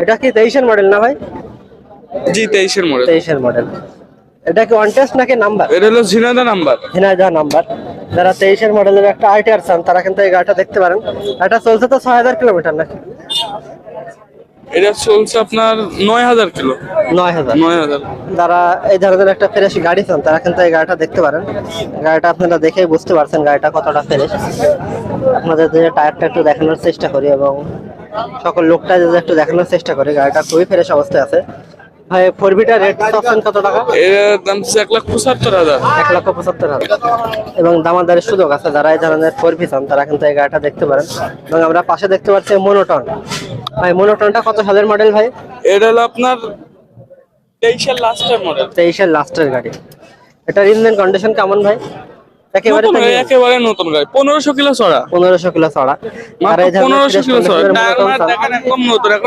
এটা কি 23-এর মডেল না ভাই? জি 23-এর মডেল। 23-এর মডেল। এটা কি ওয়ান টেস্ট নাকি নাম্বার? এটা হলো ঝিনাইদহ নাম্বার। ঝিনাইদহ নাম্বার। যারা 23-এর মডেলের একটা আইটিআর চান তারা কিন্তু এই গাড়িটা দেখতে পারেন। এটা চলছে তো 6000 কিলোমিটার নাকি? এটা চলছে আপনার 9000 কিলো। 9000। 9000। যারা এই ধরনের একটা ফ্রেশ গাড়ি চান তারা কিন্তু এই গাড়িটা দেখতে পারেন। গাড়িটা আপনারা দেখেই বুঝতে পারছেন গাড়িটা কতটা ফ্রেশ। আপনাদের যে টায়ারটা একটু দেখানোর চেষ্টা করি এবং সকল লোকটা যদি একটু দেখানোর চেষ্টা করি, গাড়িটা খুবই ফ্রেশ অবস্থায় আছে। ভাই 4ভিটার রেট পাচ্ছেন কত টাকা? এর দাম 1,75,000। 1,75,000। এবং দামাদারের সুযোগ আছে। যারা এই ধরনের 4ভি চান তারা কিন্তু এই গাড়িটা দেখতে পারেন। এবং আমরা পাশে দেখতে পাচ্ছি মনোটন। ভাই মনোটনটা কত সালের মডেল ভাই? এটা হলো আপনার 23-এর লাস্টের মডেল। 23-এর লাস্টের গাড়ি। এটার ইঞ্জিন কন্ডিশন কেমন ভাই? একেবারে নতুন গাড়ি, একেবারে নতুন গাড়ি। 1500 কিলো চড়া। 1500 কিলো চড়া। আর মাত্র এই ধরনের 1500 কিলো চড়া। ফ্রেশ টায়ার কন্ডিশনের মনোটন চান দেখেন একদম নতুন। এখন